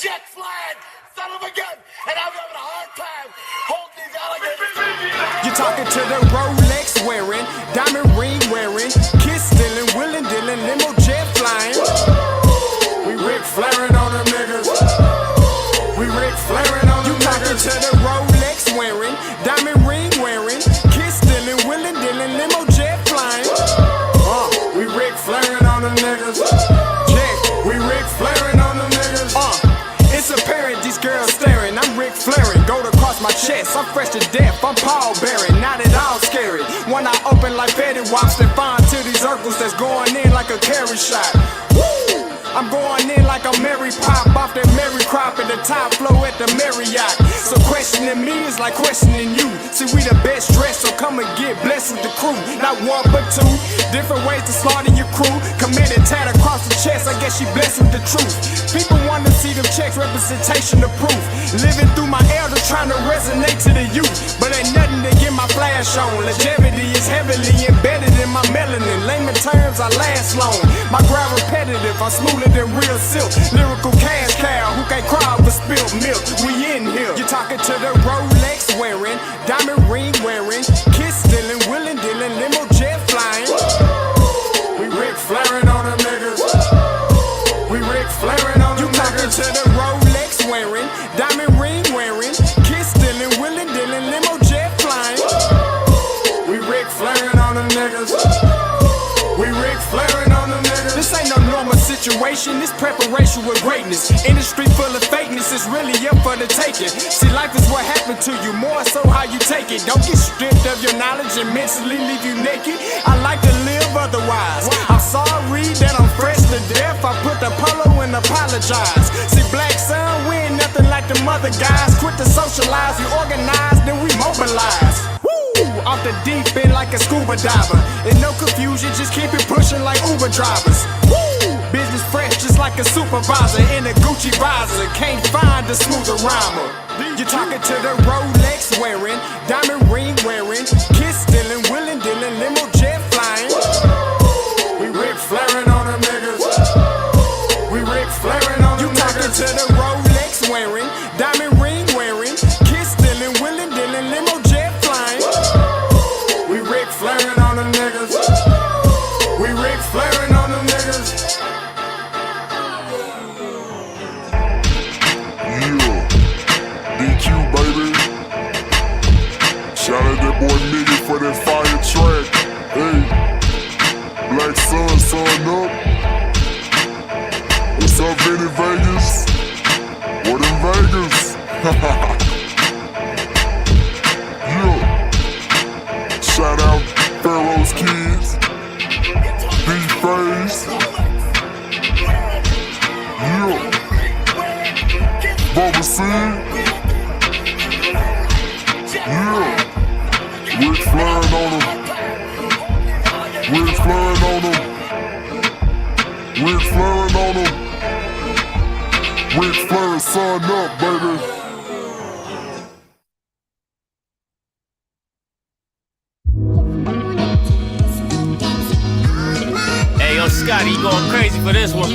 jet flying son of a gun, and I'm having a hard time holding these alligators. You're talking to the Rolex wearing, diamond ring wearing, kiss stealing, willing dealing, limo jet flying. We Ric Flairing on them niggas. We Ric Flairing on them niggas. You talking to the Rolex wearing, diamond ring wearing, kiss stealing, willing dealing, limo jet flying. We Ric Flairing on them niggas. Yeah, we Ric Flairing on them niggas. It's apparent these girls staring. I'm Ric Flairing, gold across my chest. I'm fresh to death, I'm Paul Bearing. Not at all scary. One eye open like Betty Wops that find to these Urkels that's going in like a carry shot. Woo! I'm going in like a Mary Pop off that Mary Crop at the top flow at the Marriott. So questioning me is like questioning you. See, we the best dressed, so come and get blessed with the crew. Not one but two, different ways to slaughter your crew. Committed tat across the chest, I guess she blessed with the truth. People want to see them checks, representation of proof. Living through my elder, trying to resonate to the youth. But ain't nothing to get my flash on. Longevity is heavily embedded in my melanin. Layman terms, I last long. My grind repetitive, I'm smoother than real silk. Lyrical cash cow, who can't cry over spilled milk. We in here. You're talking to the Rolex wearing, diamond ring wearing, kiss stealing, willing dealing, limo jet flying. We Ric Flairing on them niggas. We Ric Flairing on them niggas. You talking to the Rolex wearing, diamond ring wearing, kiss stealing, willing dealing, limo jet flying. We Ric Flairing on them niggas. We Ric Flairing on them niggas. This ain't no normal situation, this preparation with greatness. Industry full of fakeness, it's really up for the taking. See, life is what happened to you, more so how you take it. Don't get stripped of your knowledge and mentally leave you naked. I like to live otherwise. I'm sorry that I'm fresh to death. I put the polo and apologize. See, black son, we ain't nothing like the mother guys. Quit to socialize, we organize, then we mobilize. Off the deep end like a scuba diver. And no confusion, just keep it pushing like Uber drivers. Woo! Business fresh just like a supervisor in a Gucci visor. Can't find a smoother rhymer. You're talking to the Rolex wearing, diamond ring wearing, kiss stealing, willing dealing, limo jet flying. We Ric Flairing on them niggas. We Ric Flairing on them niggas. You talking to the Rolex wearing, diamond ring wearing, kiss stealing, willing dealing, limo jet flying. We Ric Flairing on them niggas. We Ric Flairing on them niggas. Yeah, DQ baby. Shout out that boy Nigga for that fire track. Hey, Black Sun, sun up. What's up, Vinny Vegas? What in Vegas? Yeah. Shout out Pharaoh's Kids, D-Phase, yeah, Bubba C, yeah, Ric Flairing on them, Ric Flairing on them, Ric Flairing on them, Ric Flair, sun up, baby. Scotty, you going crazy for this one.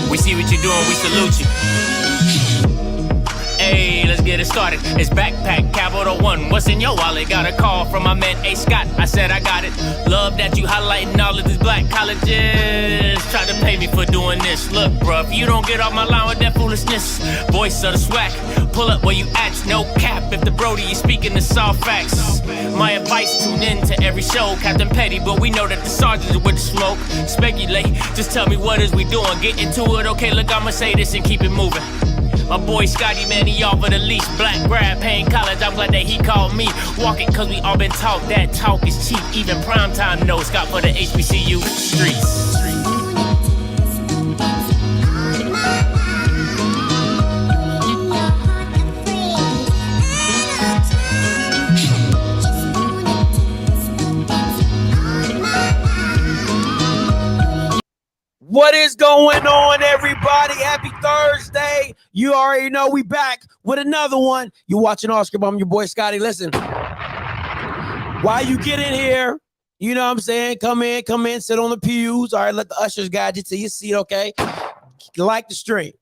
We see what you're doing, we salute you. Hey, let's get it started. It's Backpack Capital One. What's in your wallet? Got a call from my man A. Scott. I said I got it. Love that you highlighting all of these black colleges. Try to pay me for doing this. Look, bruh, if you don't get off my line with that foolishness, voice of the swag, pull up where you at. No cap if the Brody is speaking the soft facts. My advice, tune in to every show. Captain Petty, but we know that the sergeants are with the smoke. Speculate, just tell me what is we doing. Get into it, okay, look, I'ma say this and keep it moving. My boy Scotty, man, he offered the least. Black grad, paying college, I'm glad that he called me. Walking cause we all been taught that talk is cheap. Even primetime knows Scott for the HBCU streets. What is going on, everybody? Happy Thursday. You already know we back with another one. You watching OffScript. I'm your boy, Scotty. Listen, while you get in here, you know what I'm saying? Come in, sit on the pews. All right, let the ushers guide you to your seat, okay? Like the stream.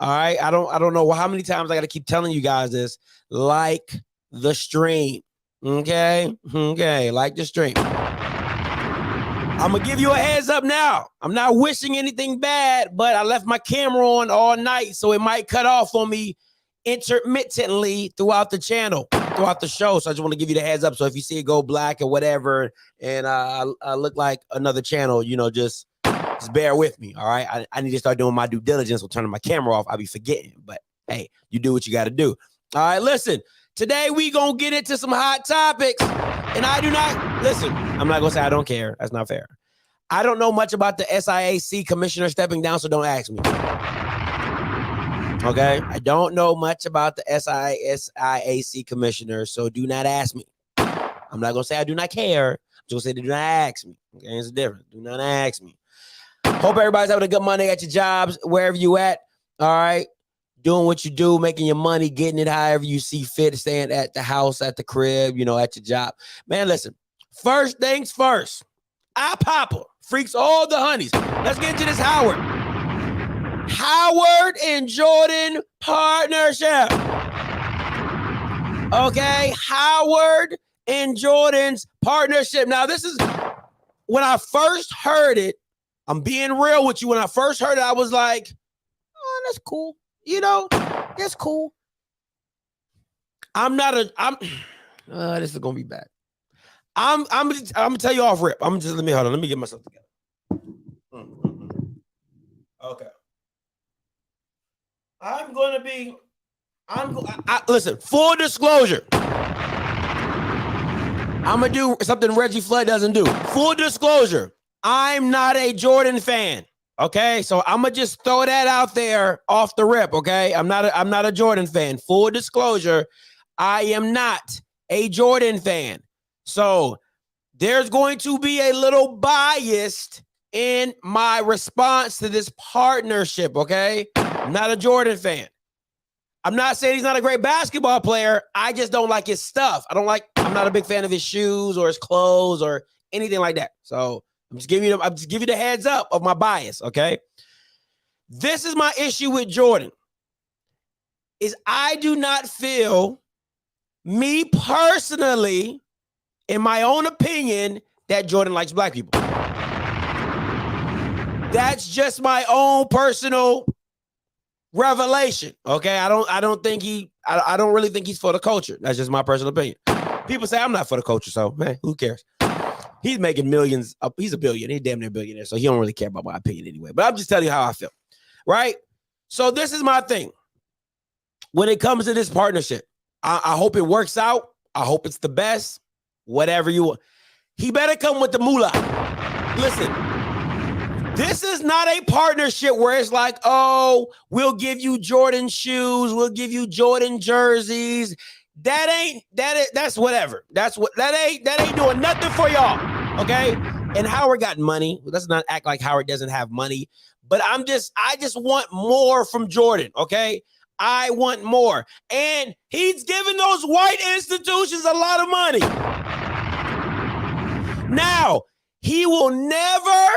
All right. I don't know how many times I got to keep telling you guys this. Like the stream. Okay. Okay. Like the stream. I'm going to give you a heads up now. I'm not wishing anything bad, but I left my camera on all night, so it might cut off on me intermittently throughout the channel, throughout the show. So I just want to give you the heads up. So if you see it go black or whatever, and I look like another channel, you know, just bear with me. All right. I need to start doing my due diligence with turning my camera off. I'll be forgetting, but hey, you do what you got to do. All right. Listen, today we going to get into some hot topics, and I do not listen. I'm not going to say I don't care. That's not fair. I don't know much about the SIAC commissioner stepping down, so don't ask me. Okay. I don't know much about the SIAC commissioner, so do not ask me. I'm not going to say I do not care. I'm just going to say do not ask me. Okay. It's a difference. Do not ask me. Hope everybody's having a good Monday at your jobs, wherever you at. All right. Doing what you do, making your money, getting it however you see fit, staying at the house, at the crib, you know, at your job. Man, listen, first things first. I Papa freaks all the honeys. Let's get into this Howard and Jordan partnership. Okay. Howard and Jordan's partnership. Now, this is when I first heard it. I'm being real with you. When I first heard it, I was like, oh, that's cool. You know, that's cool. This is going to be bad. I'm gonna tell you off rip. Hold on. Let me get myself together. Okay. Listen, full disclosure. I'm gonna do something Reggie Flood doesn't do. Full disclosure. I'm not a Jordan fan. Okay. So I'm gonna just throw that out there off the rip. Okay. I'm not a Jordan fan. Full disclosure. I am not a Jordan fan. So there's going to be a little biased in my response to this partnership, okay? I'm not a Jordan fan. I'm not saying he's not a great basketball player. I just don't like his stuff. I'm not a big fan of his shoes or his clothes or anything like that. So I'm just giving you the heads up of my bias, okay? This is my issue with Jordan. Is I do not feel, me personally, in my own opinion, that Jordan likes black people. That's just my own personal revelation. Okay. I don't really think he's for the culture. That's just my personal opinion. People say I'm not for the culture, so man, who cares? He's making millions. He's a billionaire. He's damn near a billionaire, so he don't really care about my opinion anyway. But I'm just telling you how I feel. Right? So this is my thing. When it comes to this partnership, I hope it works out. I hope it's the best. Whatever you want. He better come with the moolah. Listen, this is not a partnership where it's like, oh, we'll give you Jordan shoes, we'll give you Jordan jerseys. That's whatever. That ain't doing nothing for y'all. Okay. And Howard got money. Let's not act like Howard doesn't have money. But I just want more from Jordan. Okay. I want more. And he's giving those white institutions a lot of money. Now, he will never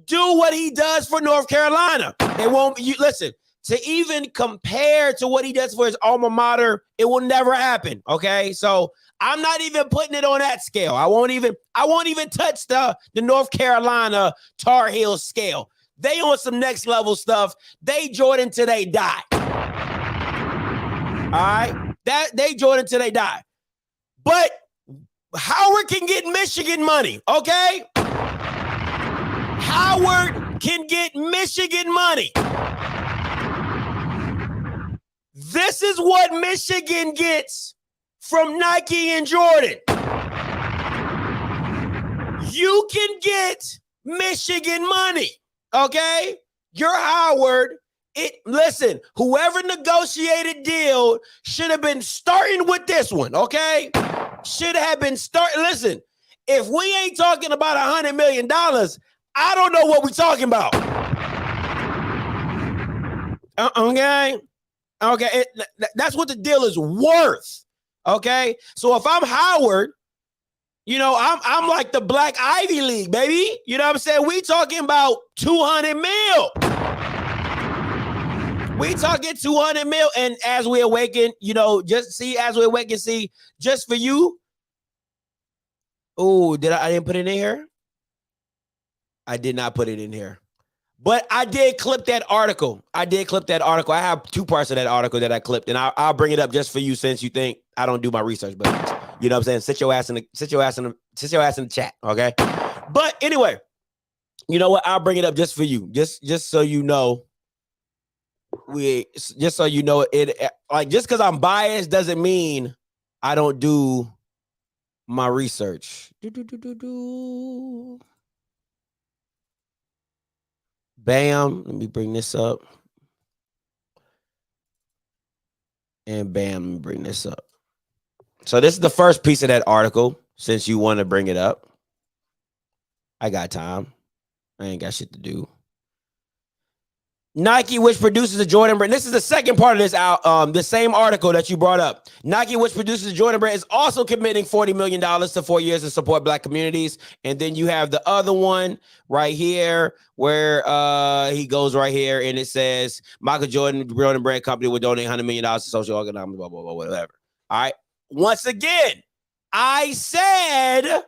do what he does for North Carolina. It won't, listen, to even compare to what he does for his alma mater, it will never happen. Okay. So I'm not even putting it on that scale. I won't even touch the North Carolina Tar Heels scale. They on some next level stuff. They Jordan till they die. All right. They Jordan till they die. But Howard can get Michigan money, okay? Howard can get Michigan money. This is what Michigan gets from Nike and Jordan. You can get Michigan money, okay? You're Howard. Listen, whoever negotiated deal should have been starting with this one, okay? Should have been starting. Listen, if we ain't talking about $100 million, I don't know what we're talking about. Okay. That's what the deal is worth. Okay. So if I'm Howard, you know, I'm like the Black Ivy League, baby. You know what I'm saying? We talking about 200 mil. We talking 200 mil, and as we awaken, just see, as we awaken, see, just for you. Oh, I didn't put it in here? I did not put it in here. But I did clip that article. I have 2 parts of that article that I clipped, and I'll bring it up just for you since you think I don't do my research. But you know what I'm saying? Sit your ass in the chat, okay? But anyway, you know what? I'll bring it up just for you, just so you know. Just so you know it. Like, just because I'm biased doesn't mean I don't do my research. Bam. Let me bring this up. And bam, let me bring this up. So this is the first piece of that article, since you want to bring it up. I got time. I ain't got shit to do. Nike, which produces the Jordan brand. This is the second part of this the same article that you brought up. Nike, which produces the Jordan brand, is also committing $40 million to 4 years to support Black communities. And then you have the other one right here where he goes right here and it says Michael Jordan brand company will donate $100 million to social economic, blah, blah, blah, whatever. All right. Once again, I said,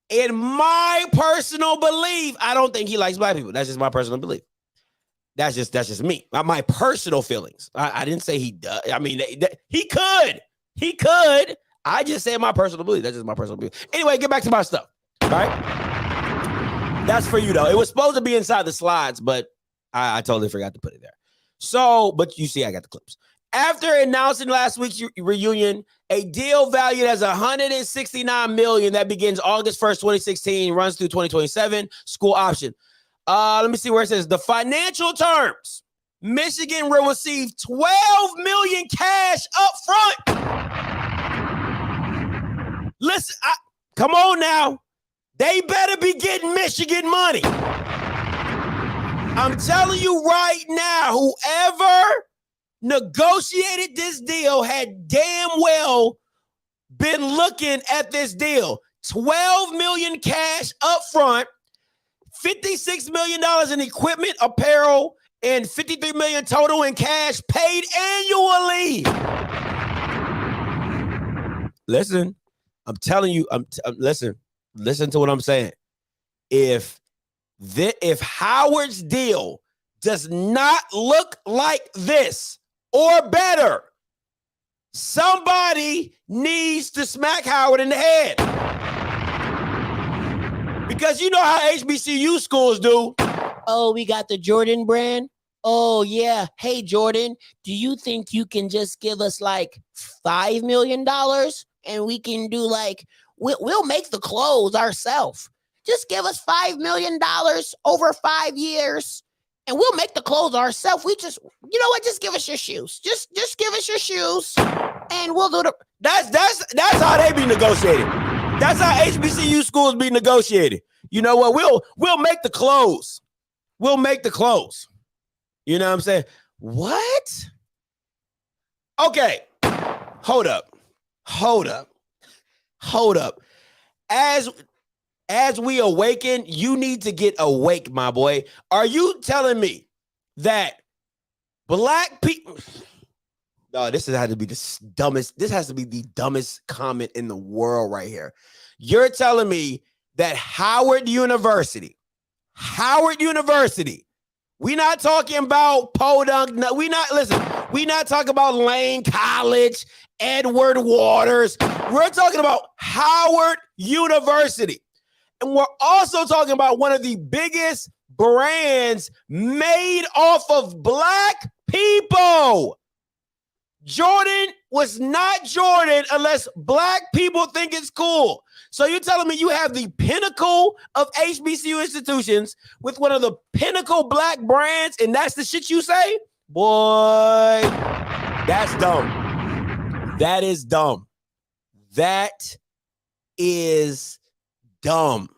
in my personal belief, I don't think he likes Black people. That's just my personal belief. That's just me. My personal feelings. I didn't say he does. I mean, he could. I just said my personal belief. That's just my personal belief. Anyway, get back to my stuff. All right. That's for you, though. It was supposed to be inside the slides, but I totally forgot to put it there. So, but you see, I got the clips. After announcing last week's reunion, a deal valued as $169 million that begins August 1st, 2016, runs through 2027, school option. Let me see where it says the financial terms. Michigan will receive $12 million cash up front. Listen, come on now. They better be getting Michigan money. I'm telling you right now, whoever negotiated this deal had damn well been looking at this deal. $12 million cash up front. $56 million in equipment, apparel, and $53 million total in cash paid annually. Listen, I'm telling you, listen to what I'm saying. If Howard's deal does not look like this or better, somebody needs to smack Howard in the head. Because you know how HBCU schools do. Oh, we got the Jordan brand. Oh, yeah. Hey, Jordan, do you think you can just give us like $5 million and we can do like, we'll make the clothes ourselves. Just give us $5 million over 5 years and we'll make the clothes ourselves. We just, you know what? Just give us your shoes. Just give us your shoes and we'll do the. That's how they be negotiated. That's how HBCU schools be negotiated. You know what? We'll make the clothes. We'll make the clothes. You know what I'm saying? What? Okay. Hold up. As we awaken, you need to get awake, my boy. Are you telling me that Black people? No, this has to be the dumbest. This has to be the dumbest comment in the world right here. You're telling me that Howard University, we not talking about Podunk. No, we not talking about Lane College, Edward Waters. We're talking about Howard University. And we're also talking about one of the biggest brands made off of Black people. Jordan was not Jordan unless Black people think it's cool. So you're telling me you have the pinnacle of HBCU institutions with one of the pinnacle Black brands, and that's the shit you say? Boy, that's dumb. That is dumb. That is dumb.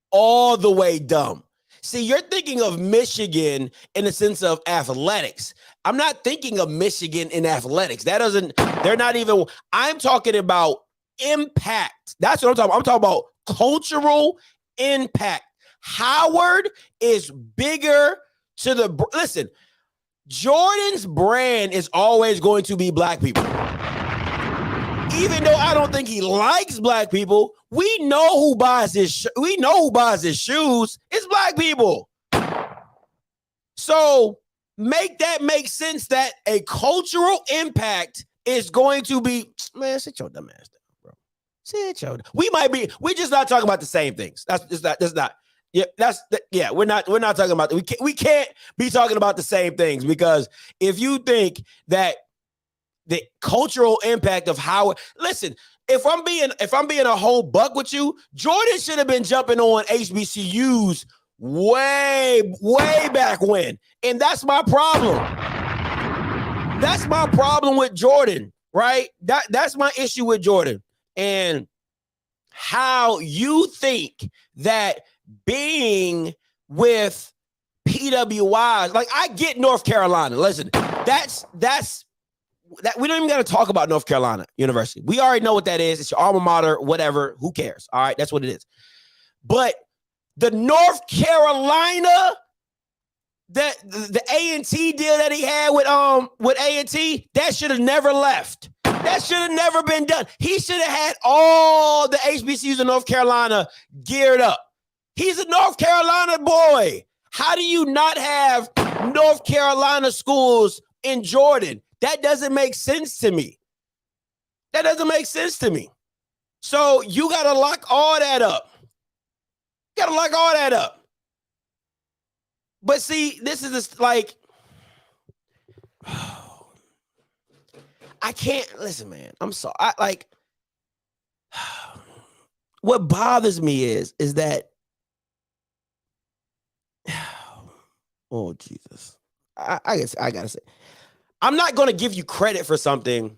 All the way dumb. See, you're thinking of Michigan in the sense of athletics. I'm not thinking of Michigan in athletics. They're not even, I'm talking about impact. That's what I'm talking about. I'm talking about cultural impact. Howard is bigger listen, Jordan's brand is always going to be black people. Even though I don't think he likes black people, we know who buys his shoes. It's black people. So make that make sense that a cultural impact is going to be, man, sit your dumb ass down, bro. Sit your, we're just not talking about the same things. We're not talking about, we can't be talking about the same things, because if you think that the cultural impact of how, listen, if I'm being a whole buck with you, Jordan should have been jumping on HBCUs way back when. And that's my problem. That's my problem with Jordan, right? That's my issue with Jordan. And how you think that being with PWIs, like, I get North Carolina. Listen, that's we don't even got to talk about North Carolina University. We already know what that is. It's your alma mater, whatever. Who cares? All right, that's what it is. But the North Carolina, the A&T deal that he had with A&T, that should have never left. That should have never been done. He should have had all the HBCUs in North Carolina geared up. He's a North Carolina boy. How do you not have North Carolina schools in Jordan? That doesn't make sense to me. That doesn't make sense to me. So you got to lock all that up. You got to lock all that up. But see, this is just like, I can't, listen, man, I'm sorry. What bothers me is that, oh, Jesus. I guess I got to say, I'm not going to give you credit for something.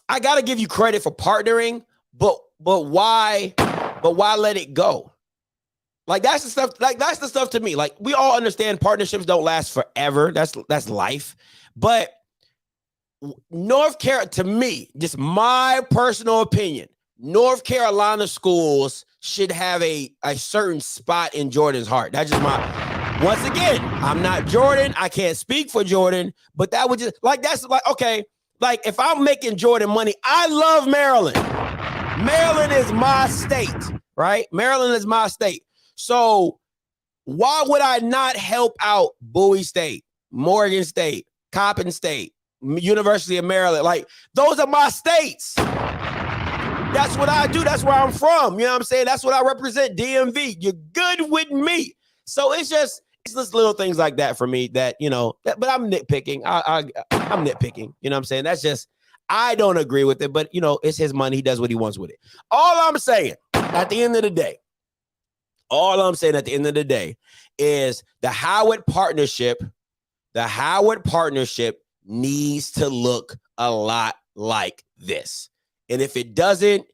I got to give you credit for partnering, but why let it go? Like, that's the stuff to me. Like, we all understand partnerships don't last forever. That's life. But North Carolina, to me, just my personal opinion, North Carolina schools should have a certain spot in Jordan's heart. That's just once again, I'm not Jordan. I can't speak for Jordan, but that would just, like, that's like, okay, like, if I'm making Jordan money, I love Maryland. Maryland is my state, right? Maryland is my state. So why would I not help out Bowie State, Morgan State, Coppin State, University of Maryland? Like, those are my states. That's what I do. That's where I'm from. You know what I'm saying? That's what I represent, DMV. You're good with me. So it's just little things like that for me that, you know, but I'm nitpicking. I'm nitpicking. You know what I'm saying? That's just, I don't agree with it, but, you know, it's his money. He does what he wants with it. All I'm saying at the end of the day is the Howard partnership needs to look a lot like this. And if it doesn't,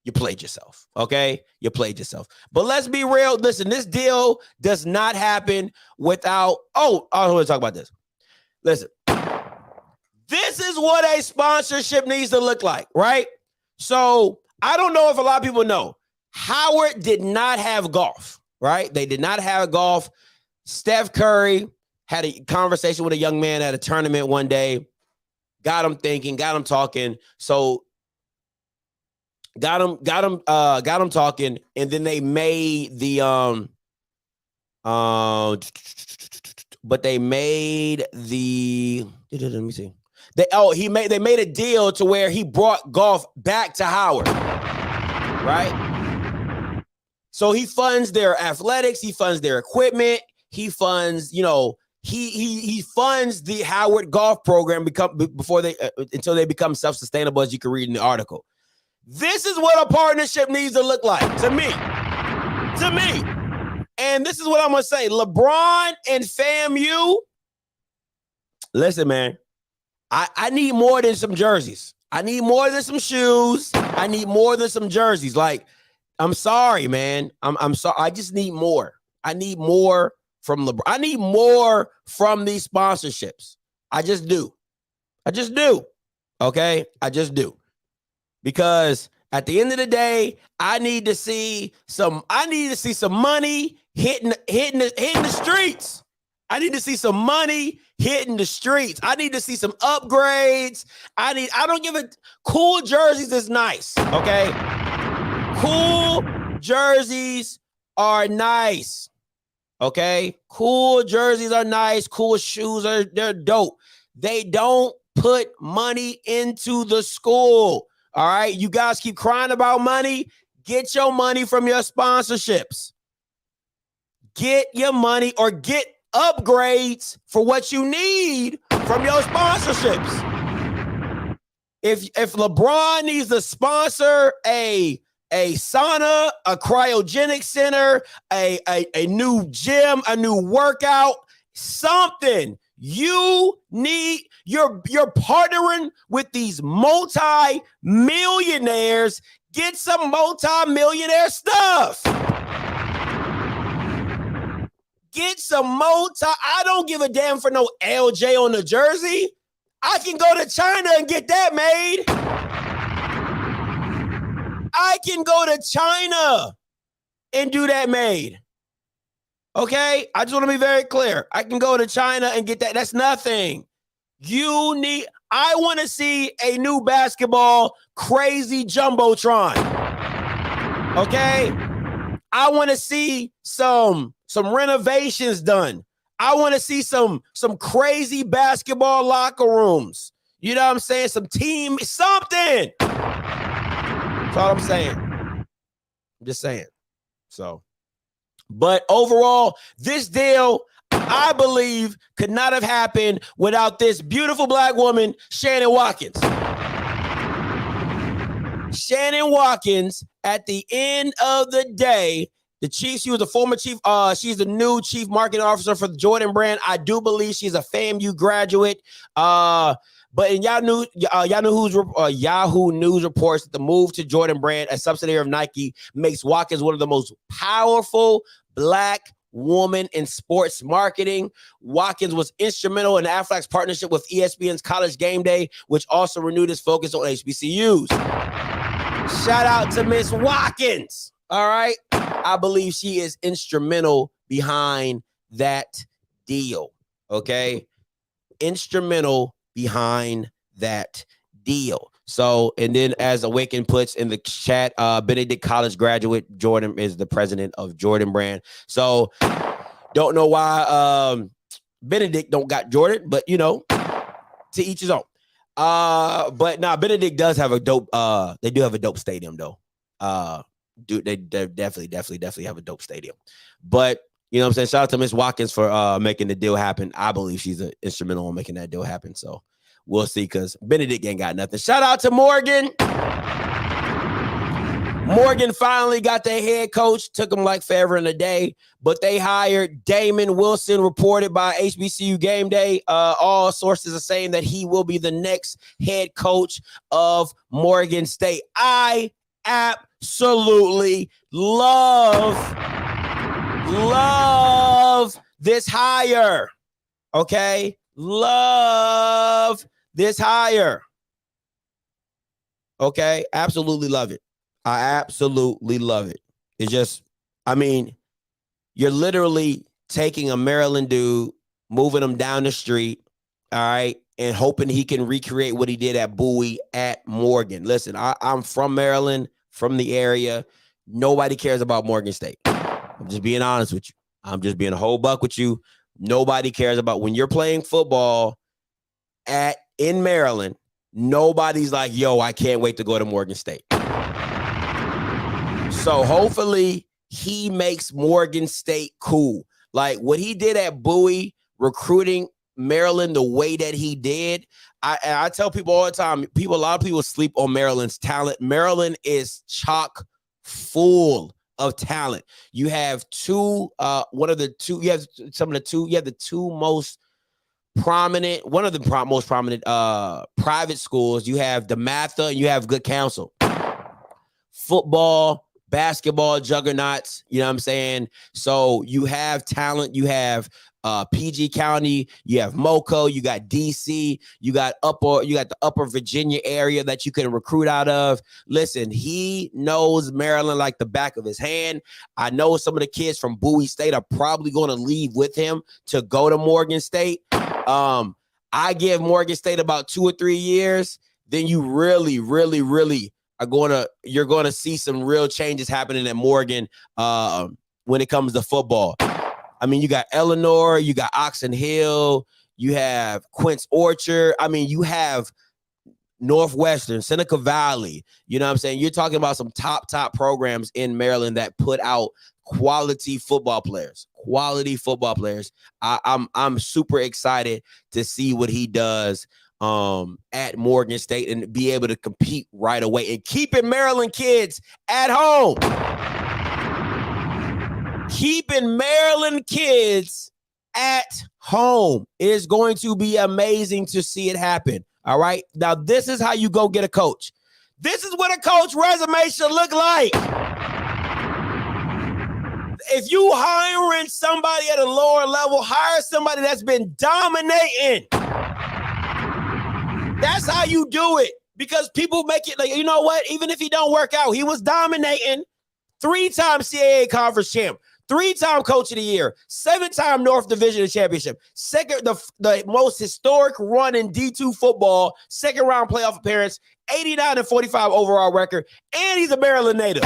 you played yourself, okay? You played yourself. But let's be real. Listen, this deal does not happen without, I want to talk about this. Listen, this is what a sponsorship needs to look like, right? So I don't know if a lot of people know, Howard did not have golf, right? They did not have golf. Steph Curry had a conversation with a young man at a tournament one day, got him thinking, got him talking. So got him talking, and then they made the let me see. They made a deal to where he brought golf back to Howard, right? So he funds their athletics, he funds their equipment, he funds, you know, he funds the Howard golf program until they become self-sustainable, as you can read in the article. This is what a partnership needs to look like to me. And this is what I'm going to say. LeBron and FAMU, listen, man, I need more than some jerseys. I need more than some shoes. I need more than some jerseys. Like, I'm sorry, man. I'm sorry. I just need more. I need more from LeBron. I need more from these sponsorships. I just do. Okay? I just do. Because at the end of the day, I need to see some money hitting the streets. I need to see some money hitting the streets. I need to see some upgrades. I don't give it. Cool jerseys is nice. Okay. Cool jerseys are nice. Okay. Cool jerseys are nice. Cool shoes they're dope. They don't put money into the school. All right. You guys keep crying about money. Get your money from your sponsorships. Get your money or get upgrades for what you need from your sponsorships. If LeBron needs to sponsor a sauna, a cryogenic center, a new gym, a new workout, something, you need, you're partnering with these multi-millionaires. Get some multi-millionaire stuff. Get some I don't give a damn for no LJ on the jersey. I can go to China and get that made. I can go to China and do that made. Okay? I just want to be very clear. I can go to China and get that. That's nothing. I want to see a new basketball crazy jumbotron. Okay? I want to see some renovations done. I want to see some crazy basketball locker rooms. You know what I'm saying? Some team, something. That's all I'm saying. I'm just saying. So, but overall, this deal, I believe, could not have happened without this beautiful black woman, Shannon Watkins. Shannon Watkins, at the end of the day, the chief, she was the former chief. She's the new chief marketing officer for the Jordan brand. I do believe she's a FAMU graduate. But in Yahoo News reports that the move to Jordan brand, a subsidiary of Nike, makes Watkins one of the most powerful black women in sports marketing. Watkins was instrumental in Aflac's partnership with ESPN's College Game Day, which also renewed its focus on HBCUs. Shout out to Miss Watkins. All right. I believe she is instrumental behind that deal. Okay. Instrumental behind that deal. So, and then as Awaken puts in the chat, Benedict College graduate, Jordan is the president of Jordan brand. So don't know why Benedict don't got Jordan, but you know, to each his own. But now Benedict does have a dope, they do have a dope stadium though. They definitely have a dope stadium. But you know what I'm saying? Shout out to Miss Watkins for making the deal happen. I believe she's instrumental in making that deal happen. So we'll see, because Benedict ain't got nothing. Shout out to Morgan. Morgan finally got their head coach. Took them like forever in a day, but they hired Damon Wilson, reported by HBCU Game Day. All sources are saying that he will be the next head coach of Morgan State. I absolutely love this hire. Okay? Love this hire. Okay? Absolutely love it. I absolutely love it. It's just, I mean, you're literally taking a Maryland dude, moving him down the street, all right, and hoping he can recreate what he did at Bowie at Morgan. Listen, I'm from Maryland, from the area. Nobody cares about Morgan State. I'm just being honest with you. I'm just being a whole buck with you. Nobody cares about, when you're playing football in Maryland, nobody's like, yo, I can't wait to go to Morgan State. So hopefully he makes Morgan State cool. Like what he did at Bowie, recruiting Maryland the way that he did. I tell people all the time, a lot of people sleep on Maryland's talent. Maryland is chock full of talent. You have you have the two most prominent, one of the most prominent private schools. You have DeMatha and you have Good Counsel. Football, basketball juggernauts, you know what I'm saying? So you have talent, you have PG County, you have Moco, you got DC, you got the upper Virginia area that you can recruit out of. Listen, he knows Maryland like the back of his hand. I know some of the kids from Bowie State are probably going to leave with him to go to Morgan State. I give Morgan State about 2 or 3 years, then you really, really, really you're gonna see some real changes happening at Morgan when it comes to football. I mean, you got Eleanor, you got Oxon Hill, you have Quince Orchard. I mean, you have Northwestern, Seneca Valley. You know what I'm saying? You're talking about some top programs in Maryland that put out quality football players. I'm super excited to see what he does at Morgan State and be able to compete right away and keeping Maryland kids at home. Keeping Maryland kids at home is going to be amazing to see it happen. All right. Now, this is how you go get a coach. This is what a coach resume should look like. If you hiring somebody at a lower level, hire somebody that's been dominating. That's how you do it. Because people make it like, you know what? Even if he don't work out, he was dominating. 3-time CAA conference champ. 3-time coach of the year, 7-time North Division championship, second, the most historic run in D2 football, 2nd round playoff appearance, 89-45 overall record, and he's a Maryland native.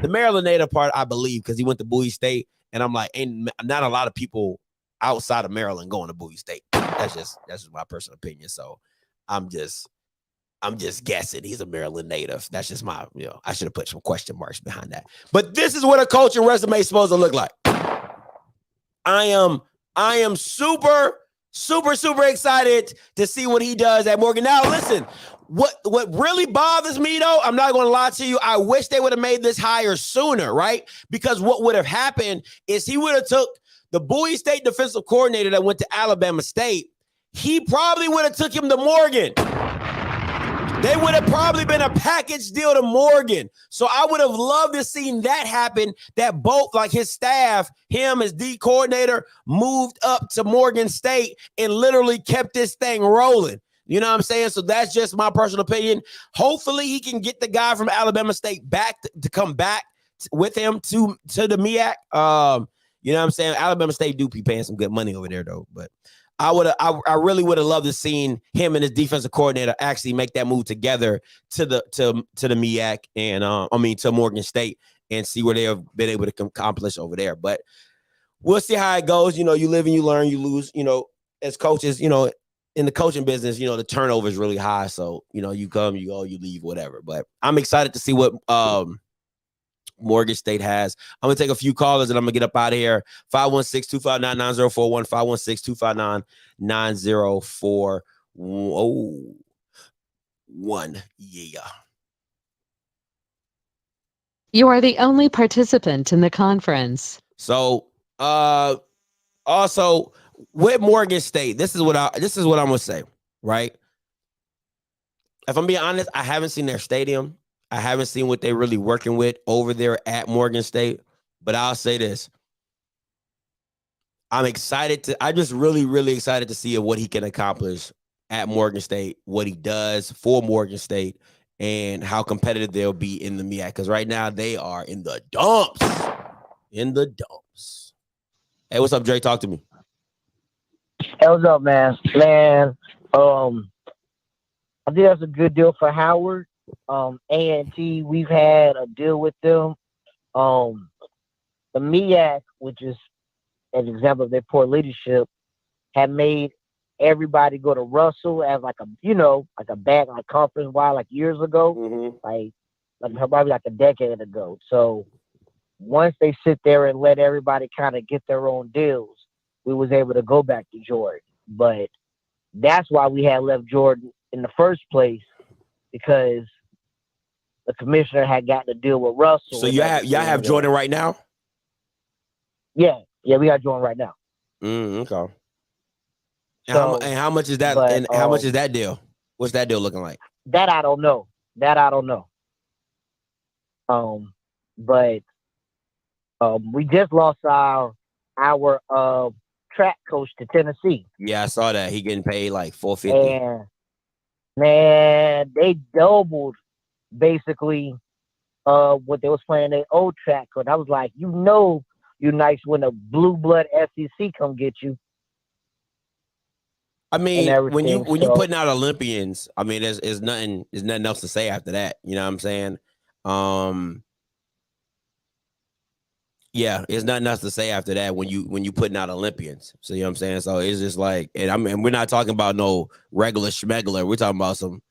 The Maryland native part, I believe, because he went to Bowie State, and I'm like, ain't not a lot of people outside of Maryland going to Bowie State. That's just my personal opinion. So I'm just guessing he's a Maryland native. That's just my, I should have put some question marks behind that. But this is what a coaching resume is supposed to look like. I am super excited to see what he does at Morgan. Now, listen, what really bothers me, though, I'm not going to lie to you, I wish they would have made this hire sooner, right? Because what would have happened is he would have took the Bowie State defensive coordinator that went to Alabama State. He probably would have took him to Morgan. They would have probably been a package deal to Morgan. So I would have loved to see that happen, that both, like his staff, him as D coordinator, moved up to Morgan State and literally kept this thing rolling. You know what I'm saying? So that's just my personal opinion. Hopefully he can get the guy from Alabama State back to come back with him to the MEAC. You know what I'm saying? Alabama State do be paying some good money over there, though. But I really would have loved to seen him and his defensive coordinator actually make that move together to the MEAC and to Morgan State and see where they have been able to accomplish over there. But we'll see how it goes. You live and you learn, you lose. As coaches, in the coaching business, the turnover is really high. So you come, you go, you leave, whatever. But I'm excited to see what Morgan State has. I'm going to take a few callers and I'm going to get up out of here. 516-259-9041, 516-259-9041. Yeah. You are the only participant in the conference. So, also with Morgan State, this is what I'm going to say, right? If I'm being honest, I haven't seen their stadium. I haven't seen what they're really working with over there at Morgan State, but I'll say this. I'm just really, really excited to see what he can accomplish at Morgan State, what he does for Morgan State, and how competitive they'll be in the MEAC. Because right now they are in the dumps. Hey, what's up, Dre? Talk to me. Hey, what's up, man? I think that's a good deal for Howard. A&T, we've had a deal with them. The MEAC, which is an example of their poor leadership, had made everybody go to Russell as like a bad conference wide like years ago, like probably like a decade ago. So once they sit there and let everybody kind of get their own deals, we was able to go back to Jordan. But that's why we had left Jordan in the first place, because the commissioner had gotten to deal with Russell. So y'all have Jordan right now? Yeah, we got Jordan right now. Okay. So, how much is that? And how much is that deal? What's that deal looking like? That I don't know. But we just lost our track coach to Tennessee. Yeah, I saw that. He getting paid like $450. And man, they doubled basically what they was playing their old track coach. I was like, you're nice when a blue blood SEC come get you. I mean, when you everything. putting out Olympians, I mean, there's nothing else to say after that. You know what I'm saying? Yeah, there's nothing else to say after that when you putting out Olympians. So you know what I'm saying? So it's just like, and I mean, we're not talking about no regular schmegler. We're talking about some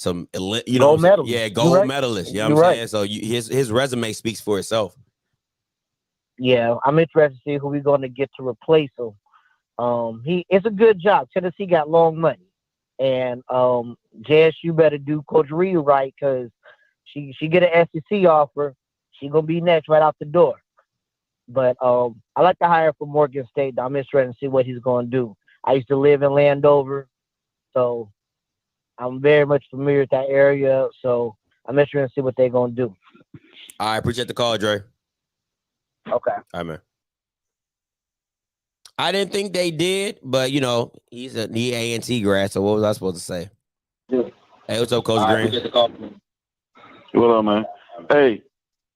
you know, Gold medalist. yeah, You're gold right. medalist. You know You're what I'm right. saying? So his resume speaks for itself. Yeah, I'm interested to see who we're going to get to replace him. It's a good job. Tennessee got long money, and JSU better do Coach Reed right, because she get an SEC offer, she gonna be next right out the door. But I like to hire for Morgan State. I'm interested to see what he's gonna do. I used to live in Landover, so I'm very much familiar with that area. So I'm interested to see what they're gonna do. I appreciate the call, Dre. Okay. All right, man. I didn't think they did, but you know, he's a A&T grad, so what was I supposed to say? Yeah. Hey, what's up, Coach Green? What up, man? Hey,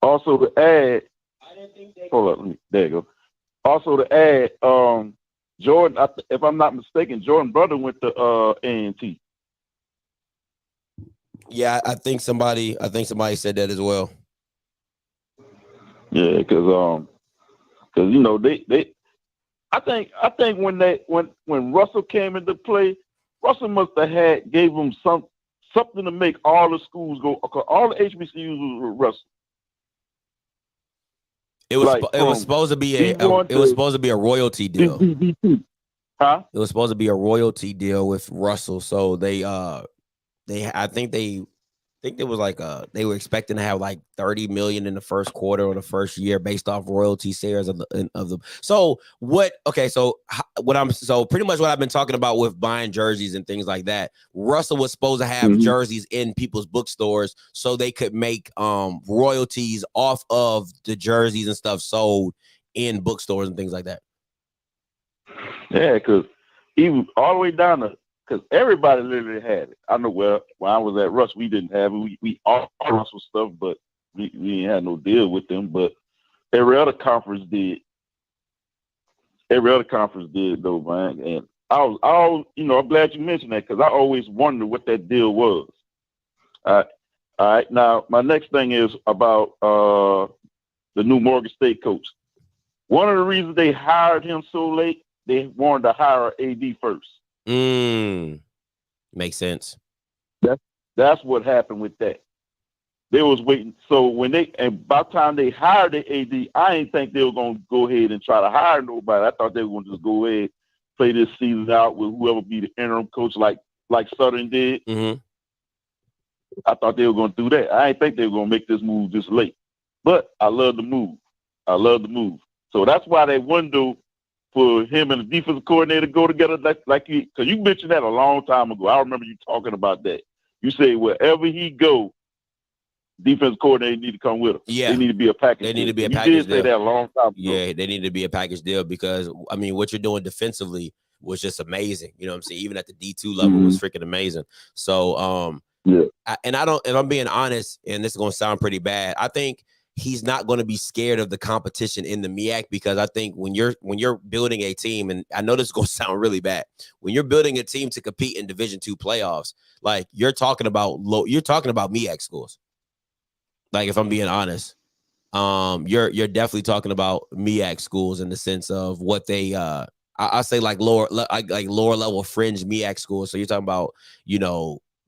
also to add, hold up, there you go. Also to add, Jordan, if I'm not mistaken, Jordan brother went to A&T. Yeah, I think somebody said that as well. Yeah, because you know they I think when Russell came into play, Russell must have gave them something to make all the schools go. All the HBCUs were Russell. It was supposed to be a royalty deal. Huh? It was supposed to be a royalty deal with Russell. So I think there was like they were expecting to have like 30 million in the first quarter or the first year based off royalty shares of the. So pretty much what I've been talking about with buying jerseys and things like that. Russell was supposed to have jerseys in people's bookstores so they could make royalties off of the jerseys and stuff sold in bookstores and things like that. Yeah, because even all the way down to, because everybody literally had it. I know when I was at Russ, we didn't have it. We all Russell stuff, but we didn't have no deal with them. But every other conference did. Every other conference did, though, man. And I'm glad you mentioned that, because I always wondered what that deal was. All right. Now, my next thing is about the new Morgan State coach. One of the reasons they hired him so late, they wanted to hire an AD first. Makes sense. That's what happened with that. They was waiting. So by the time they hired the AD, I didn't think they were going to go ahead and try to hire nobody. I thought they were going to just go ahead, play this season out with whoever be the interim coach, like Southern did. Mm-hmm. I thought they were going to do that. I didn't think they were going to make this move this late. But I love the move. So that's why that window for him and the defensive coordinator go together, because you mentioned that a long time ago. I remember you talking about that. You say wherever he go, defensive coordinator need to come with him. Yeah, they need to be a package. They need to be a package deal. You did say that a long time ago. Yeah, they need to be a package deal, because I mean, what you're doing defensively was just amazing. You know what I'm saying? Even at the D2 level was freaking amazing. So yeah. If I'm being honest, and this is going to sound pretty bad, I think he's not going to be scared of the competition in the MEAC, because I think when you're building a team, and I know this is going to sound really bad, when you're building a team to compete in Division II playoffs, like you're talking about MEAC schools. Like, if I'm being honest, you're definitely talking about MEAC schools in the sense of what they I say like lower level fringe MEAC schools. So you're talking about,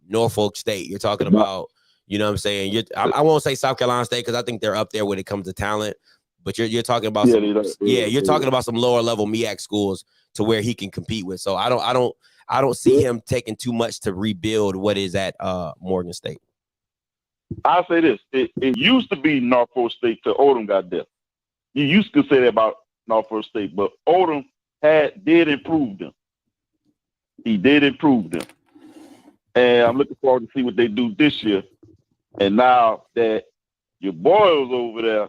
Norfolk State. You're talking about, you know what I'm saying? I won't say South Carolina State, because I think they're up there when it comes to talent. But you're talking about talking about some lower level MEAC schools to where he can compete with. So I don't see him taking too much to rebuild what is at Morgan State. I'll say this. It used to be Norfolk State till Odom got there. You used to say that about Norfolk State, but Odom did improve them. He did improve them. And I'm looking forward to see what they do this year. And now that your boy is over there,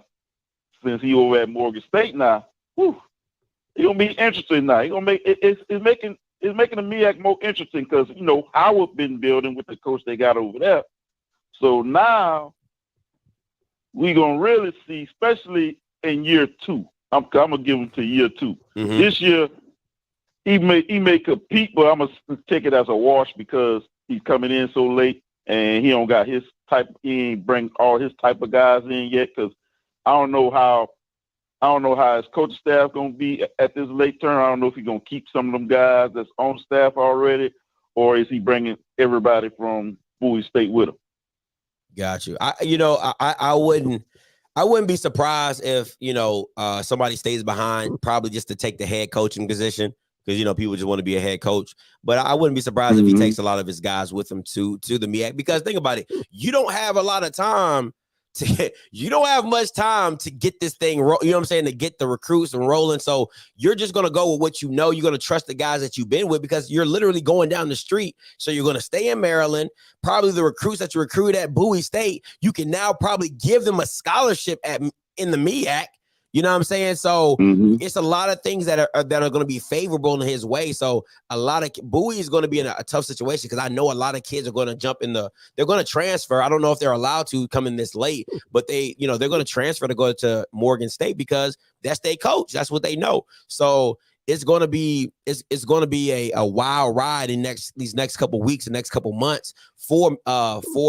since he over at Morgan State now, it's gonna be interesting now. It's making the MEAC more interesting, because Howard been building with the coach they got over there. So now we're gonna really see, especially in year 2. I'm gonna give them to year 2. Mm-hmm. This year, he may compete, but I'm gonna take it as a wash because he's coming in so late and he don't got his type. He ain't bring all his type of guys in yet because I don't know how his coaching staff gonna be at this late turn. I don't know if he's gonna keep some of them guys that's on staff already, or is he bringing everybody from Bowie State with him? Got you. I wouldn't be surprised if somebody stays behind, probably just to take the head coaching position because people just want to be a head coach. But I wouldn't be surprised if he takes a lot of his guys with him to the MEAC because think about it, you don't have a lot of time. You don't have much time to get this thing, to get the recruits and rolling. So you're just going to go with what you know. You're going to trust the guys that you've been with because you're literally going down the street. So you're going to stay in Maryland. Probably the recruits that you recruited at Bowie State, you can now probably give them a scholarship in the MEAC. You know what I'm saying? So it's a lot of things that are going to be favorable in his way. So a lot of Bowie is going to be in a tough situation because I know a lot of kids are going to jump they're going to transfer. I don't know if they're allowed to come in this late, but they're going to transfer to go to Morgan State because that's their coach. That's what they know. So it's going to be a wild ride in these next couple weeks and next couple months for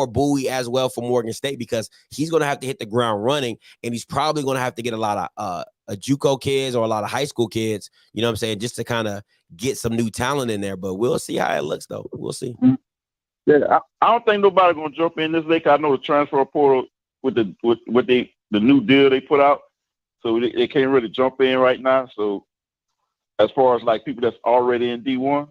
Bowie as well for Morgan State because he's going to have to hit the ground running and he's probably going to have to get a lot of JUCO kids or a lot of high school kids, just to kind of get some new talent in there. But we'll see how it looks though. We'll see. Yeah, I don't think nobody's going to jump in this late. I know the transfer portal with the new deal they put out, so they can't really jump in right now. So. As far as like people that's already in D1,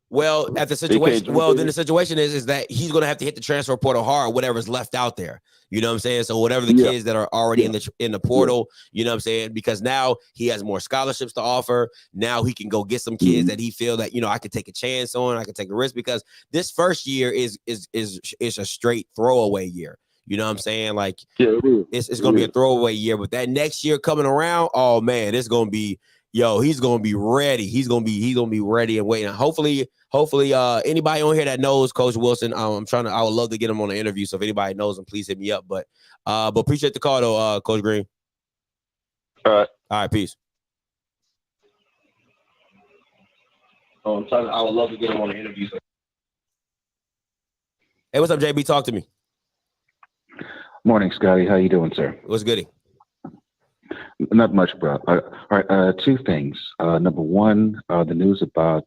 well, at the situation, then the situation is that he's going to have to hit the transfer portal hard, whatever's left out there. You know what I'm saying? So whatever the kids that are already in the portal, you know what I'm saying? Because now he has more scholarships to offer. Now he can go get some kids that he feel that I could take a chance on, I could take a risk because this first year is a straight throwaway year. You know what I'm saying? Like it's going to be a throwaway year, but that next year coming around, oh man, it's going to be. He's gonna be ready. He's gonna be ready and waiting. Hopefully, anybody on here that knows Coach Wilson, I would love to get him on an interview. So if anybody knows him, please hit me up. But appreciate the call though, Coach Green. All right, peace. I would love to get him on an interview. Hey, what's up, JB? Talk to me. Morning, Scotty. How you doing, sir? What's goody? Not much, bro. All right, two things. Number one, the news about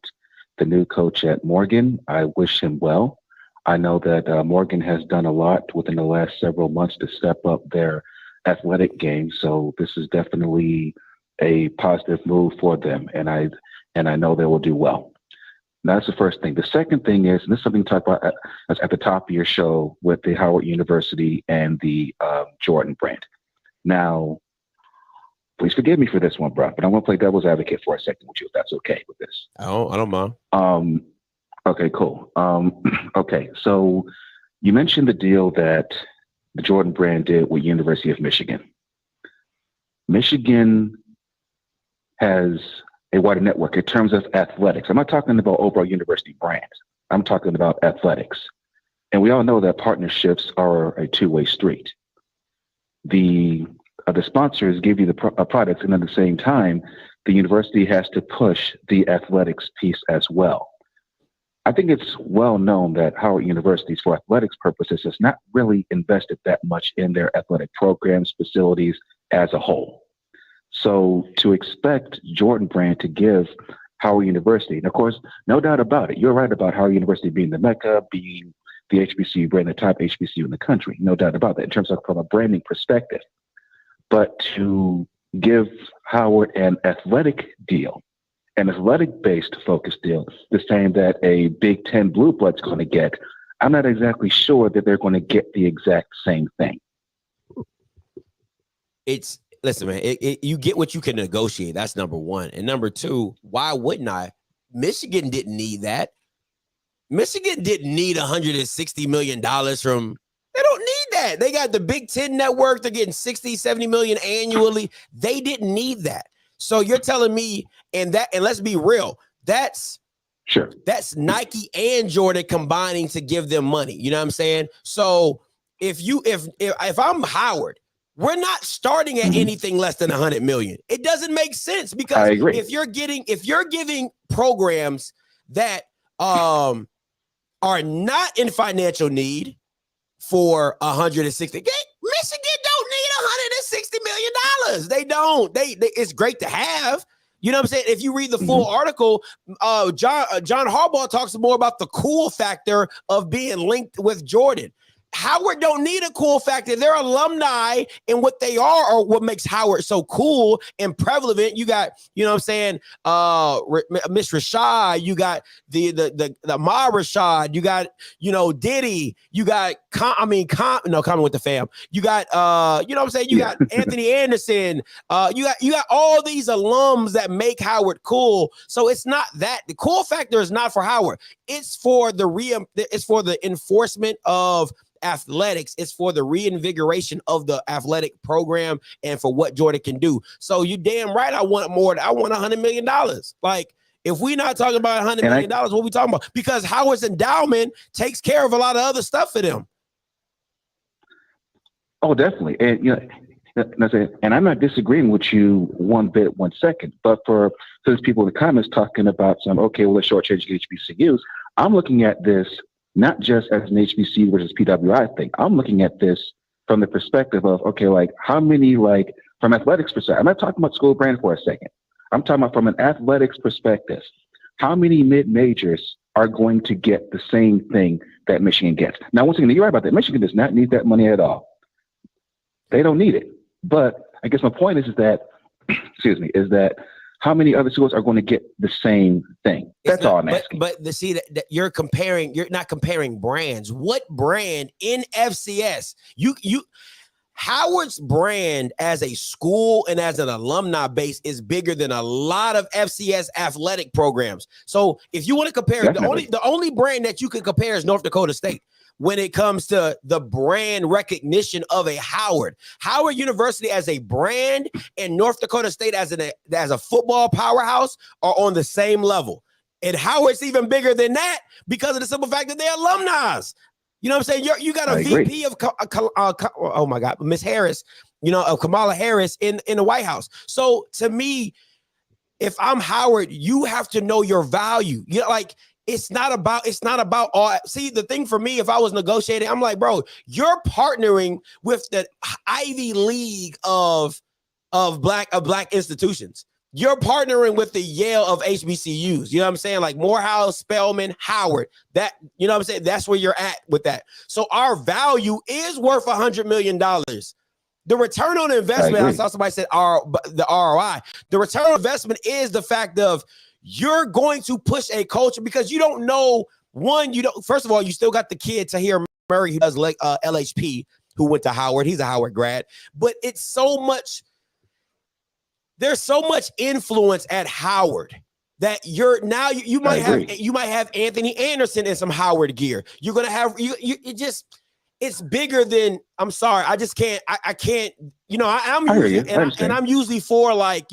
the new coach at Morgan. I wish him well. I know that Morgan has done a lot within the last several months to step up their athletic game. So this is definitely a positive move for them, and I know they will do well. That's the first thing. The second thing is, and this is something to talk about at the top of your show with the Howard University and the Jordan brand. Now, please forgive me for this one, bro, but I want to play devil's advocate for a second with you, if that's okay with this. I don't mind. Okay, cool. Okay, so you mentioned the deal that the Jordan brand did with University of Michigan. Michigan has a wider network in terms of athletics. I'm not talking about overall university brands. I'm talking about athletics. And we all know that partnerships are a two-way street. The sponsors give you the products, and at the same time, the university has to push the athletics piece as well. I think it's well known that Howard University, for athletics purposes, has not really invested that much in their athletic programs, facilities as a whole. So to expect Jordan Brand to give Howard University, and of course, no doubt about it, you're right about Howard University being the Mecca, being the HBCU brand, the top HBCU in the country, no doubt about that in terms of from a branding perspective. But to give Howard an athletic deal, an athletic-based focus deal, the same that a Big Ten Blue Blood's going to get, I'm not exactly sure that they're going to get the exact same thing. Listen, man, you get what you can negotiate. That's number one. And number two, why wouldn't I? Michigan didn't need that. Michigan didn't need $160 million from. They don't need that. They got the Big Ten network. They're getting 60, 70 million annually. They didn't need that. So you're telling me, and let's be real, that's Nike and Jordan combining to give them money. You know what I'm saying? So if I'm Howard, we're not starting at anything less than 100 million. It doesn't make sense because I agree. if you're giving programs that are not in financial need for 160, Michigan don't need $160 million. They don't. It's great to have. You know what I'm saying? If you read the full article, John Harbaugh talks more about the cool factor of being linked with Jordan. Howard don't need a cool factor. They're alumni, and what they are what makes Howard so cool and prevalent. You got, you know what I'm saying, Miss Rashad, you got the Ma Rashad, you got, you know, Diddy, you got Common with the fam. You got you know what I'm saying, you got Anthony Anderson, you got all these alums that make Howard cool. So it's not that the cool factor is not for Howard. It's for the enforcement of athletics. It's for the reinvigoration of the athletic program and for what Jordan can do. So you damn right. I want more. I want $100 million. Like, if we're not talking about $100 million, what are we talking about? Because Howard's endowment takes care of a lot of other stuff for them. Oh, definitely. And you know, and I'm not disagreeing with you one second, but for those people in the comments talking about let's shortchange HBCUs, I'm looking at this not just as an HBCU versus PWI thing. I'm looking at this from the perspective of, how many, from athletics perspective, I'm not talking about school brand for a second. I'm talking about from an athletics perspective, how many mid-majors are going to get the same thing that Michigan gets? Now, once again, you're right about that. Michigan does not need that money at all. They don't need it. But I guess my point is that, is that how many other schools are going to get the same thing? That's all I'm asking. But that you're not comparing brands. What brand in FCS? Howard's brand as a school and as an alumni base is bigger than a lot of FCS athletic programs. So if you want to compare, the only brand that you can compare is North Dakota State. When it comes to the brand recognition of a Howard University as a brand and North Dakota State as a football powerhouse are on the same level. And Howard's even bigger than that because of the simple fact that they're alumni. You know what I'm saying? You got a VP of oh my God, Miss Harris, of Kamala Harris in the White House. So to me, if I'm Howard, you have to know your value. It's not about all. See, the thing for me, if I was negotiating, I'm like, bro, you're partnering with the Ivy League of black institutions. You're partnering with the Yale of HBCUs. You know what I'm saying? Like Morehouse, Spelman, Howard. That, you know what I'm saying? That's where you're at with that. So our value is worth $100 million. The return on investment, I saw somebody said the ROI. The return on investment is the fact of you're going to push a culture because you don't know first of all, you still got the kid Tahir Murray who does LHP, who went to Howard. He's a Howard grad, but there's so much influence at Howard that you might have Anthony Anderson in some Howard gear. You're going to have, it's bigger than, I'm sorry, I just can't, I can't, I'm usually for I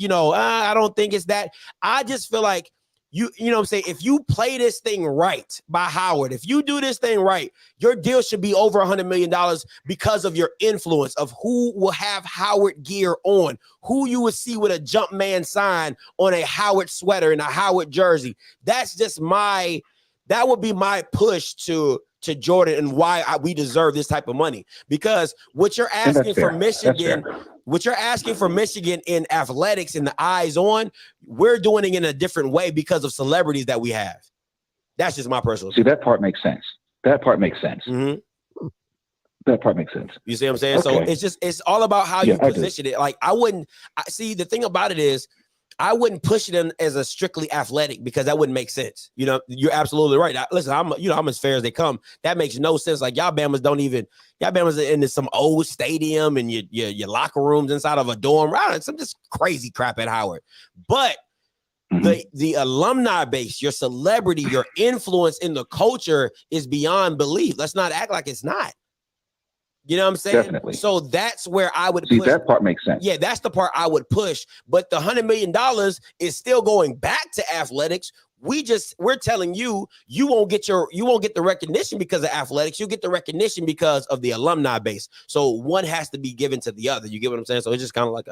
don't think it's that. I just feel like you know what I'm saying? If you play this thing right by Howard, if you do this thing right, your deal should be over $100 million because of your influence of who will have Howard gear on, who you would see with a Jumpman sign on a Howard sweater and a Howard jersey. That's just that would be my push to Jordan and why we deserve this type of money. Because what you're asking for Michigan, in athletics and the eyes on, we're doing it in a different way because of celebrities that we have. That's just my personal. See, that part makes sense. Mm-hmm. That part makes sense. You see what I'm saying? Okay. So it's all about how you position it. Like the thing about it is, I wouldn't push it in as a strictly athletic because that wouldn't make sense. You're absolutely right. Listen, I'm as fair as they come. That makes no sense. Like y'all Bama's are into some old stadium and your locker rooms inside of a dorm. Some just crazy crap at Howard. But the alumni base, your celebrity, your influence in the culture is beyond belief. Let's not act like it's not. You know what I'm saying? Definitely. So that's where I would push. That part makes sense. Yeah, that's the part I would push. But the $100 million is still going back to athletics. We're telling you, you won't get the recognition because of athletics. You'll get the recognition because of the alumni base. So one has to be given to the other. You get what I'm saying? So it's just kind of like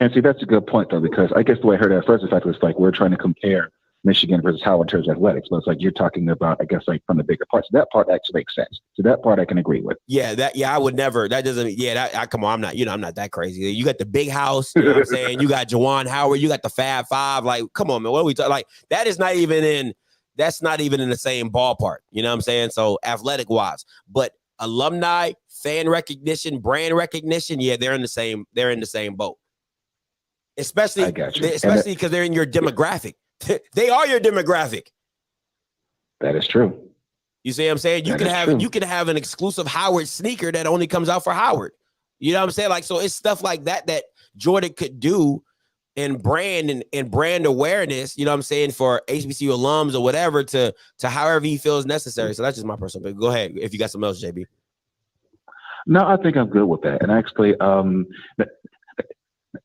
And see, that's a good point, though, because I guess the way I heard it at first, in fact, was like we're trying to compare Michigan versus Howard in terms of athletics, but it's like you're talking about, I guess, like from the bigger parts. So that part actually makes sense. So that part I can agree with. Yeah, I would never. That doesn't. Yeah, come on. I'm not. I'm not that crazy. You got the big house. You know what I'm saying? You got Juwan Howard. You got the Fab Five. Like, come on, man. What are we talking? Like, that is not even in. That's not even in the same ballpark. You know what I'm saying? So athletic wise, but alumni, fan recognition, brand recognition. Yeah, they're in the same. They're in the same boat. Especially because they're in your demographic. Yeah. They are your demographic. That is true. You see what I'm saying? You can have an exclusive Howard sneaker that only comes out for Howard. You know what I'm saying? Like, so it's stuff like that Jordan could do in brand and brand awareness, you know what I'm saying, for HBCU alums or whatever to however he feels necessary. So that's just my personal opinion. Go ahead if you got something else, JB. No, I think I'm good with that. And actually,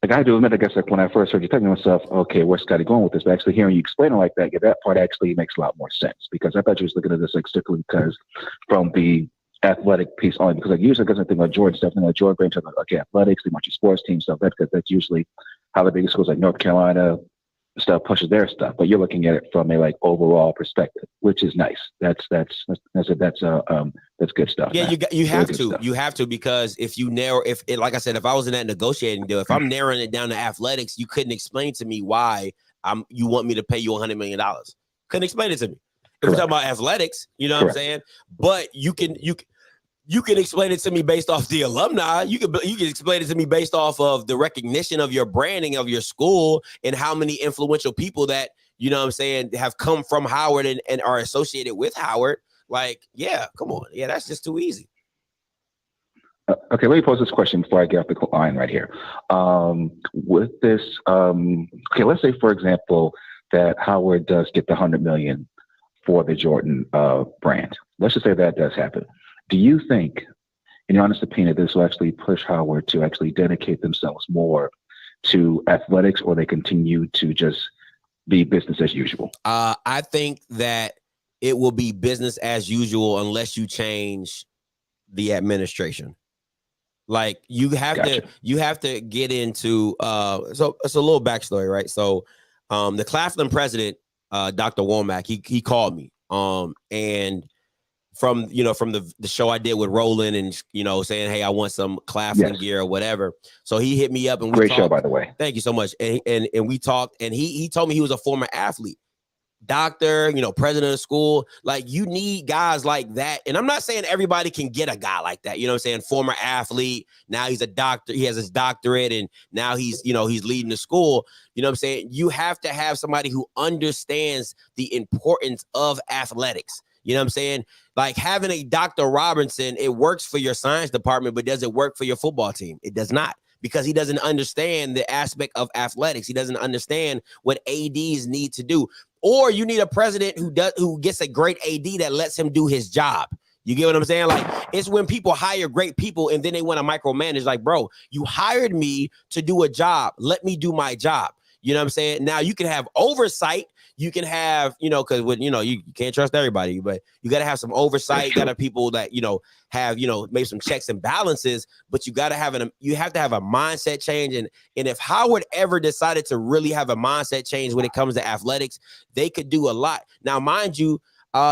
like I do admit, I guess, like when I first heard you telling myself, okay, where's Scotty going with this? But actually hearing you explain it like that, yeah, that part actually makes a lot more sense, because I thought you was looking at this like strictly because from the athletic piece only, because like usually doesn't think about Jordan stuff, like Jordan brings up like, okay, athletics, they want your sports team stuff, that's usually how the biggest schools like North Carolina stuff pushes their stuff. But you're looking at it from a like overall perspective, which is nice. That's good stuff. Yeah, man. you have to, because if you narrow, like I said, if I was in that negotiating deal, if I'm narrowing it down to athletics, you couldn't explain to me why you want me to pay you $100 million. Couldn't explain it to me. If we're talking about athletics, you know what I'm saying? But you can explain it to me based off the alumni. You can explain it to me based off of the recognition of your branding of your school and how many influential people that, you know what I'm saying, have come from Howard and are associated with Howard. Like, yeah, come on. Yeah, that's just too easy. Okay, let me pose this question before I get off the line right here. With this, okay, let's say, for example, that Howard does get the $100 million for the Jordan brand. Let's just say that does happen. Do you think, in your honest opinion, this will actually push Howard to actually dedicate themselves more to athletics, or they continue to just be business as usual? I think that it will be business as usual unless you change the administration. Like, you have to get into so it's a little backstory, right? So the Claflin president, Dr. Womack, he called me and from the show I did with Roland and, saying, hey, I want some Claflin gear or whatever. So he hit me up and we great talked. Show, by the way. Thank you so much. And we talked, and he told me he was a former athlete, doctor, president of school. Like, you need guys like that. And I'm not saying everybody can get a guy like that. You know what I'm saying? Former athlete. Now he's a doctor. He has his doctorate, and now he's leading the school. You know what I'm saying? You have to have somebody who understands the importance of athletics. You know what I'm saying? Like, having a Dr. Robinson, it works for your science department, but does it work for your football team? It does not, because he doesn't understand the aspect of athletics. He doesn't understand what ADs need to do. Or you need a president who gets a great AD that lets him do his job. You get what I'm saying? Like, it's when people hire great people and then they want to micromanage. Like, bro, you hired me to do a job. Let me do my job. You know what I'm saying? Now you can have oversight. You can have, because with, you can't trust everybody, but you got to have some oversight. You got to have people that, have, maybe some checks and balances, but you got to have you have to have a mindset change. And if Howard ever decided to really have a mindset change when it comes to athletics, they could do a lot. Now, mind you,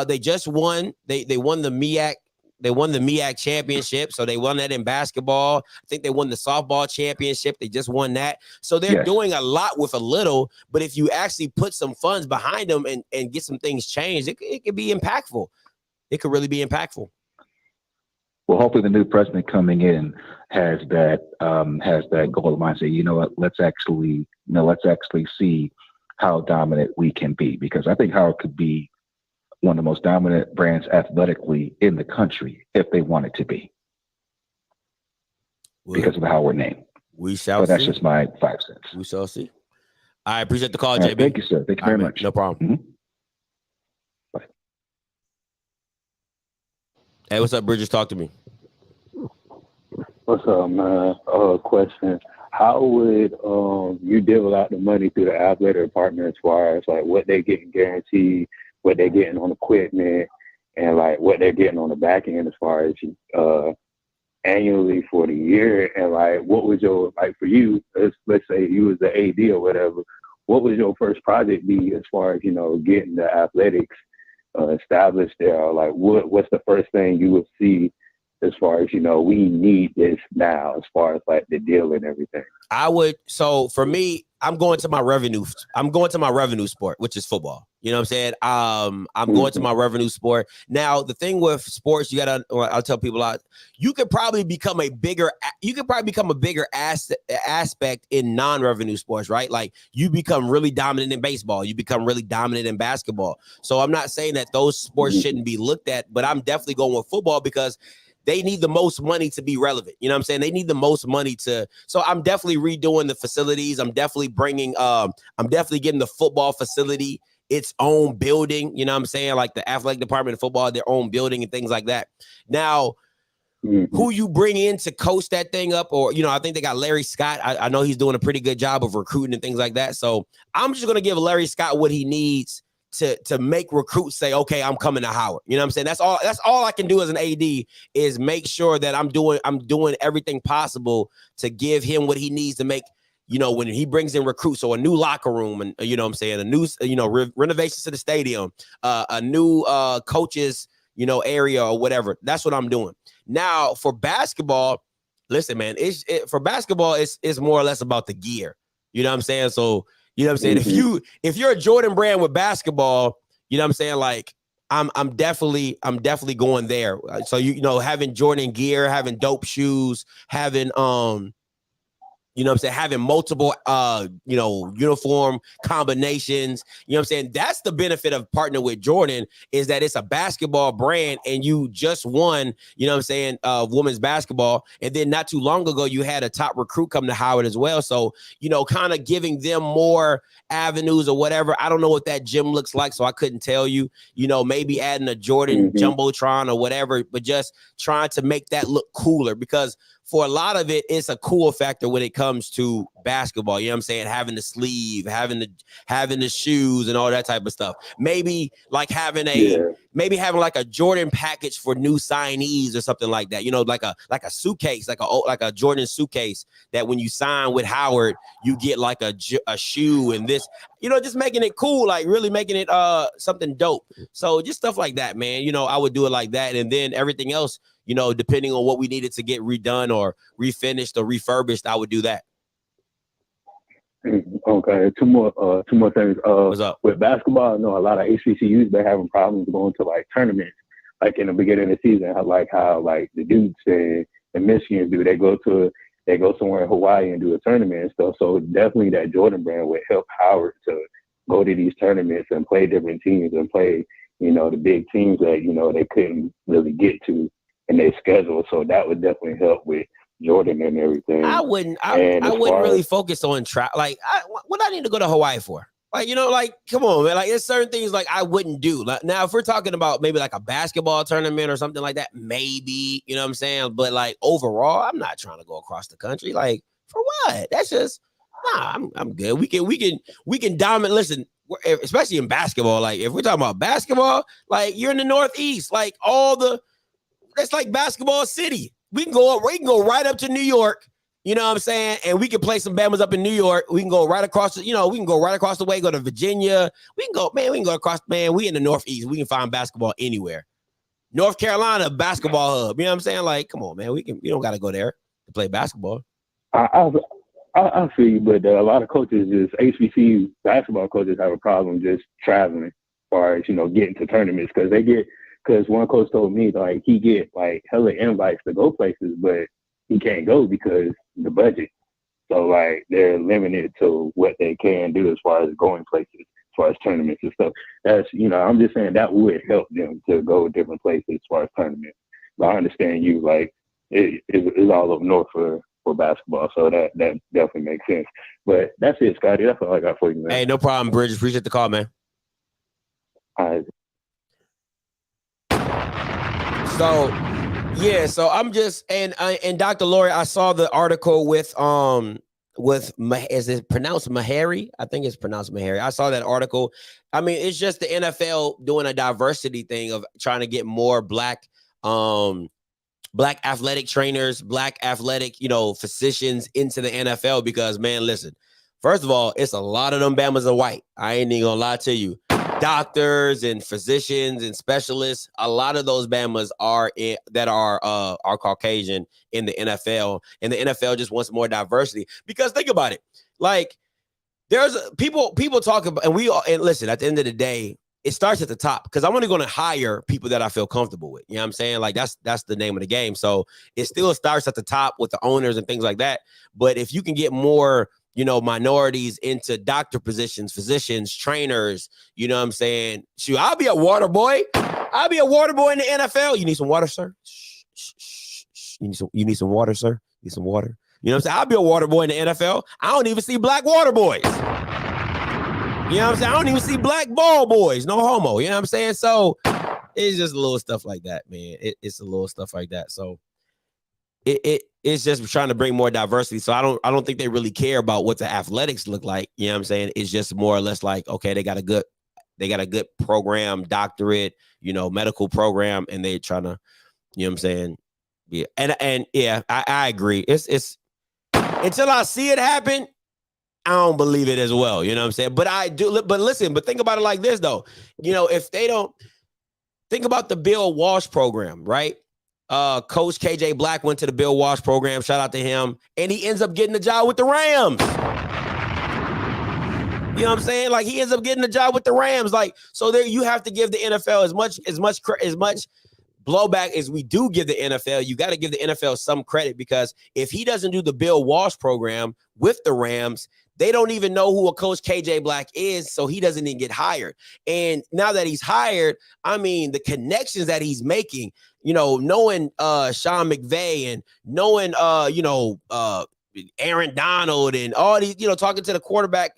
they just won. They won the MEAC. They won the MEAC championship. So they won that in basketball. I think they won the softball championship. They just won that. So they're doing a lot with a little, but if you actually put some funds behind them and get some things changed, it could be impactful. It could really be impactful. Well, hopefully the new president coming in has that goal of mindset. You know what? Let's actually see how dominant we can be, because I think Howard could be one of the most dominant brands athletically in the country if they want it to be, because of the Howard name. We shall see. That's just my 5 cents. We shall see. I appreciate the call, JB. JB. Thank you, sir. Thank you very much. No problem. Mm-hmm. Bye. Hey, what's up, Bridges? Talk to me. What's up, man? Question. how would you deal out the money through the athletic department as far as like what they're getting guaranteed, what they're getting on equipment, and like what they're getting on the back end as far as annually for the year, and like what was your, like for you, let's say you was the AD or whatever, what would your first project be as far as, you know, getting the athletics established there? Or like what's the first thing you would see as far as, you know, we need this now as far as like the deal and everything? So for me, I'm going to my revenue sport, which is football. You know what I'm saying? I'm going to my revenue sport. Now, the thing with sports, I'll tell people you could probably become a bigger aspect in non-revenue sports, right? Like you become really dominant in baseball, you become really dominant in basketball. So I'm not saying that those sports shouldn't be looked at, but I'm definitely going with football because they need the most money to be relevant. You know what I'm saying? They need the most money so I'm definitely redoing the facilities. I'm definitely getting the football facility its own building. You know what I'm saying? Like the athletic department of football, their own building and things like that. Now, who you bring in to coach that thing up, or, you know, I think they got Larry Scott. I know he's doing a pretty good job of recruiting and things like that. So I'm just going to give Larry Scott what he needs to make recruits say, okay, I'm coming to Howard. You know what I'm saying? That's all I can do as an AD is make sure that I'm doing everything possible to give him what he needs to make, you know, when he brings in recruits. So a new locker room, and, you know what I'm saying, a new, you know, renovations to the stadium, a new coaches, you know, area or whatever. That's what I'm doing. Now for basketball, listen, man, for basketball, it's more or less about the gear. You know what I'm saying? So, you know what I'm saying? If you're a Jordan brand with basketball, you know what I'm saying? Like I'm definitely going there. So, you know, having Jordan gear, having dope shoes, having you know what I'm saying, having multiple you know, uniform combinations. You know what I'm saying? That's the benefit of partnering with Jordan, is that it's a basketball brand and you just won, you know what I'm saying, women's basketball. And then not too long ago, you had a top recruit come to Howard as well. So, you know, kind of giving them more avenues or whatever. I don't know what that gym looks like, so I couldn't tell you. You know, maybe adding a Jordan Jumbotron or whatever, but just trying to make that look cooler, because for a lot of it, it's a cool factor when it comes to basketball. You know what I'm saying? Having the sleeve, having the shoes and all that type of stuff. Maybe like having like a Jordan package for new signees or something like that. You know, like a suitcase, like a Jordan suitcase that when you sign with Howard, you get like a shoe and this, you know, just making it cool, like really making it something dope. So just stuff like that, man. You know, I would do it like that. And then everything else, you know, depending on what we needed to get redone or refinished or refurbished, I would do that. Okay, two more things. What's up? With basketball, I know a lot of HBCUs, they're having problems going to like tournaments, like in the beginning of the season, how the Dukes and Michigan do. They go somewhere in Hawaii and do a tournament and stuff. So definitely that Jordan brand would help Howard to go to these tournaments and play different teams and play, you know, the big teams that, you know, they couldn't really get to in their schedule. So that would definitely help with Jordan and everything. I wouldn't really focus on like what I need to go to Hawaii for. Like, you know, like, come on, man. Like, there's certain things like I wouldn't do. Like, now, if we're talking about maybe like a basketball tournament or something like that, maybe, you know what I'm saying? But like overall, I'm not trying to go across the country. Like, for what? That's just I'm good. We can dominate. Listen, especially in basketball. Like, if we're talking about basketball, like you're in the Northeast, like that's like basketball city. We can go right up to New York, you know what I'm saying? And we can play some Bamas up in New York. We can go right across the way, go to Virginia. We can go across, man. We in the Northeast. We can find basketball anywhere. North Carolina, basketball hub. You know what I'm saying? Like, come on, man. We don't got to go there to play basketball. I feel you, but a lot of coaches, just HBCU basketball coaches, have a problem just traveling as far as, you know, getting to tournaments, because one coach told me, like, he get like hella invites to go places, but he can't go because the budget. So like they're limited to what they can do as far as going places, as far as tournaments and stuff. That's, you know, I'm just saying that would help them to go different places as far as tournaments. But I understand you, like, it's all up north for basketball, so that definitely makes sense. But that's it, Scotty. That's all I got for you, man. Hey, no problem, Bridges. Appreciate the call, man. All right. So I'm just, and Dr. Lori, I saw the article with is it pronounced Mahari? I think it's pronounced Mahari. I saw that article. I mean, it's just the NFL doing a diversity thing of trying to get more black athletic trainers, black athletic, physicians into the NFL because, man, listen, first of all, it's a lot of them Bamas are white. I ain't even gonna lie to you. Doctors and physicians and specialists, a lot of those Bamas are Caucasian in the NFL, and the NFL just wants more diversity because think about it, like there's people talk about, and listen, at the end of the day, it starts at the top because I'm only going to hire people that I feel comfortable with. You know what I'm saying? Like that's the name of the game. So it still starts at the top with the owners and things like that. But if you can get more, minorities into doctor positions, physicians, trainers, you know what I'm saying? Shoot, I'll be a water boy. I'll be a water boy in the NFL. You need some water, sir? You need some water, sir? You need some water? You know what I'm saying? I'll be a water boy in the NFL. I don't even see black water boys. You know what I'm saying? I don't even see black ball boys. No homo. You know what I'm saying? So it's just a little stuff like that, man. It's a little stuff like that. So it's just trying to bring more diversity. So I don't think they really care about what the athletics look like. You know what I'm saying? It's just more or less like, okay, they got a good program, doctorate, medical program, and they're trying to, you know what I'm saying? Yeah. And yeah, I agree. It's until I see it happen, I don't believe it as well. You know what I'm saying? But I do. But listen, but think about it like this, though. If they don't think about the Bill Walsh program, right? Coach KJ Black went to the Bill Walsh program. Shout out to him. And he ends up getting the job with the Rams. You know what I'm saying? Like he ends up getting the job with the Rams. Like, so there you have to give the NFL as much blowback as we do give the NFL. You got to give the NFL some credit because if he doesn't do the Bill Walsh program with the Rams, they don't even know who a Coach KJ Black is, so he doesn't even get hired. And now that he's hired, I mean, the connections that he's making, knowing Sean McVay and knowing, Aaron Donald and all these, talking to the quarterback,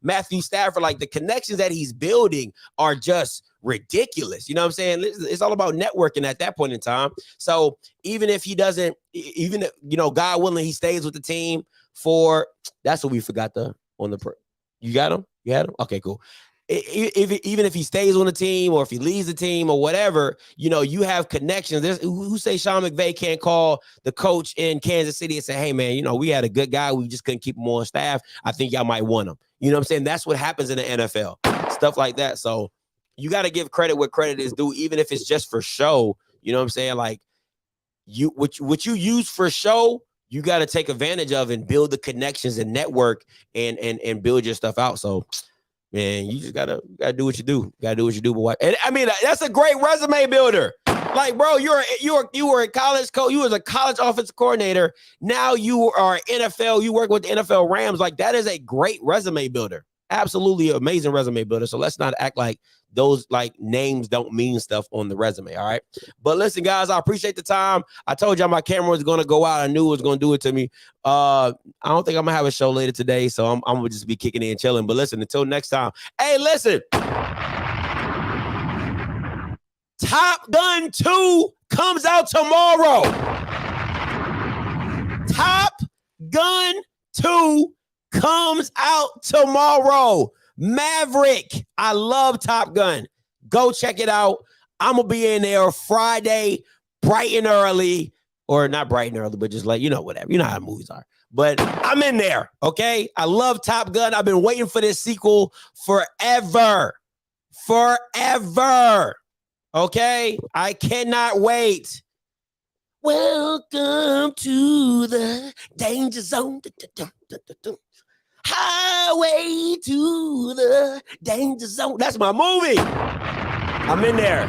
Matthew Stafford, like the connections that he's building are just ridiculous. You know what I'm saying? It's all about networking at that point in time. So even if he doesn't, God willing, he stays with the team that's what we forgot you got him? You had him? Okay, cool. Even if he stays on the team or if he leaves the team or whatever, you have connections. Who say Sean McVay can't call the coach in Kansas City and say, hey, man, we had a good guy. We just couldn't keep him on staff. I think y'all might want him. You know what I'm saying? That's what happens in the NFL. Stuff like that. So you got to give credit where credit is due, even if it's just for show. You know what I'm saying? Like what you use for show, you got to take advantage of and build the connections and network and build your stuff out. So, man, you just gotta do what you do. You gotta do what you do. But and I mean, that's a great resume builder. Like, bro, you were a college coach. You was a college offensive coordinator. Now you are NFL. You work with the NFL Rams. Like, that is a great resume builder. Absolutely amazing resume builder. So let's not act like those like names don't mean stuff on the resume. All right. But listen, guys, I appreciate the time. I told y'all my camera was going to go out. I knew it was going to do it to me. I don't think I'm gonna have a show later today. So I'm gonna just be kicking in and chilling. But listen, until next time. Hey, listen. Top Gun 2 comes out tomorrow. Top Gun 2 comes out tomorrow. Maverick. I love Top Gun. Go check it out. I'm going to be in there Friday, bright and early. Or not bright and early, but just like, whatever. You know how movies are. But I'm in there, okay? I love Top Gun. I've been waiting for this sequel forever. Forever. Okay? I cannot wait. Welcome to the danger zone. Highway to the danger zone. That's my movie. I'm in there.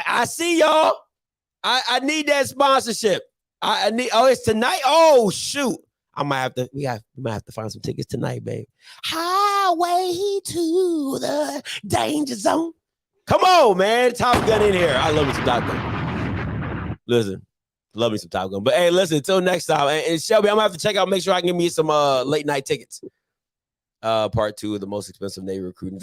I see y'all. I need that sponsorship. I need. Oh, it's tonight. Oh, shoot. We might have to find some tickets tonight, babe. Highway to the danger zone. Come on, man. Top Gun in here. I love me some Top Gun. Listen. Love me some Top Gun. But hey, listen, until next time. And Shelby, I'm gonna have to check out, make sure I can give me some late night tickets. Part 2 of the most expensive Navy recruiting.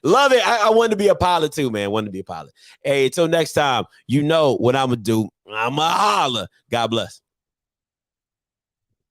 Love it. I wanted to be a pilot too, man. Wanted to be a pilot. Hey, until next time, you know what I'm gonna do. I'm a holler. God bless.